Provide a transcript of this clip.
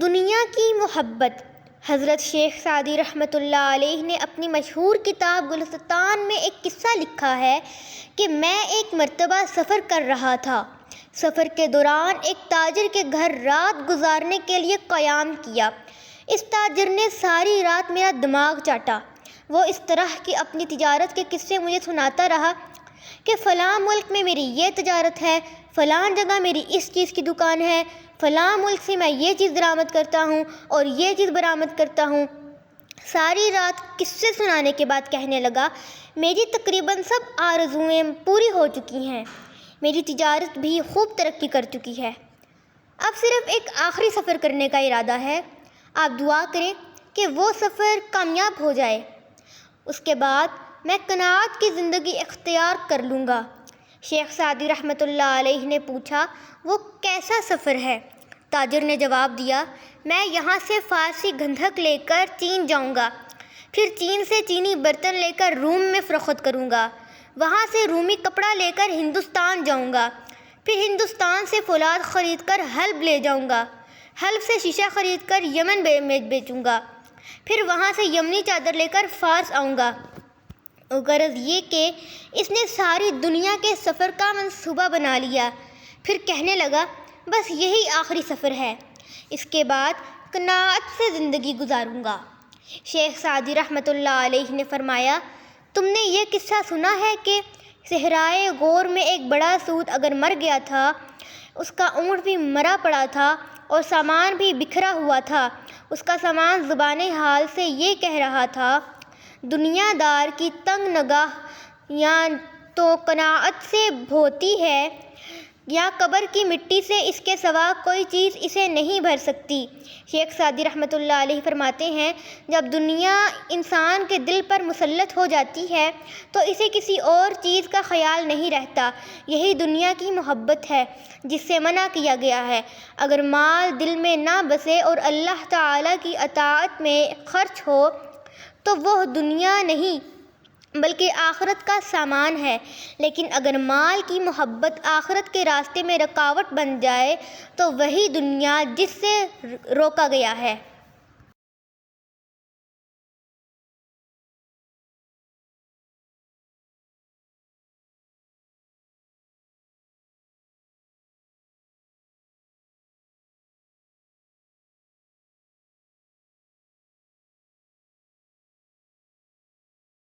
دنیا کی محبت۔ حضرت شیخ سعدی رحمۃ اللہ علیہ نے اپنی مشہور کتاب گلستان میں ایک قصہ لکھا ہے کہ میں ایک مرتبہ سفر کر رہا تھا۔ سفر کے دوران ایک تاجر کے گھر رات گزارنے کے لیے قیام کیا۔ اس تاجر نے ساری رات میرا دماغ چاٹا۔ وہ اس طرح کی اپنی تجارت کے قصے مجھے سناتا رہا کہ فلاں ملک میں میری یہ تجارت ہے، فلاں جگہ میری اس چیز کی دکان ہے، فلاں ملک سے میں یہ چیز درآمد کرتا ہوں اور یہ چیز برآمد کرتا ہوں۔ ساری رات قصے سنانے کے بعد کہنے لگا، میری تقریباً سب آرزوئیں پوری ہو چکی ہیں، میری تجارت بھی خوب ترقی کر چکی ہے، اب صرف ایک آخری سفر کرنے کا ارادہ ہے۔ آپ دعا کریں کہ وہ سفر کامیاب ہو جائے، اس کے بعد میں قناعت کی زندگی اختیار کر لوں گا۔ شیخ سعدی رحمۃ اللہ علیہ نے پوچھا، وہ کیسا سفر ہے؟ تاجر نے جواب دیا، میں یہاں سے فارسی گندھک لے کر چین جاؤں گا، پھر چین سے چینی برتن لے کر روم میں فروخت کروں گا، وہاں سے رومی کپڑا لے کر ہندوستان جاؤں گا، پھر ہندوستان سے فولاد خرید کر حلب لے جاؤں گا، حلب سے شیشہ خرید کر یمن میں بیچوں گا، پھر وہاں سے یمنی چادر لے کر فارس آؤں گا۔ غرض یہ کہ اس نے ساری دنیا کے سفر کا منصوبہ بنا لیا، پھر کہنے لگا، بس یہی آخری سفر ہے، اس کے بعد قناعت سے زندگی گزاروں گا۔ شیخ سعدی رحمۃ اللہ علیہ نے فرمایا، تم نے یہ قصہ سنا ہے کہ صحرائے غور میں ایک بڑا سود اگر مر گیا تھا، اس کا اونٹ بھی مرا پڑا تھا اور سامان بھی بکھرا ہوا تھا۔ اس کا سامان زبان حال سے یہ کہہ رہا تھا، دنیا دار کی تنگ نگاہ یا تو قناعت سے بھوتی ہے یا قبر کی مٹی سے اس کے سوا کوئی چیز اسے نہیں بھر سکتی۔ شیخ سعدی رحمۃ اللہ علیہ فرماتے ہیں، جب دنیا انسان کے دل پر مسلط ہو جاتی ہے تو اسے کسی اور چیز کا خیال نہیں رہتا۔ یہی دنیا کی محبت ہے جس سے منع کیا گیا ہے۔ اگر مال دل میں نہ بسے اور اللہ تعالیٰ کی اطاعت میں خرچ ہو تو وہ دنیا نہیں بلکہ آخرت کا سامان ہے، لیکن اگر مال کی محبت آخرت کے راستے میں رکاوٹ بن جائے تو وہی دنیا جس سے روکا گیا ہے۔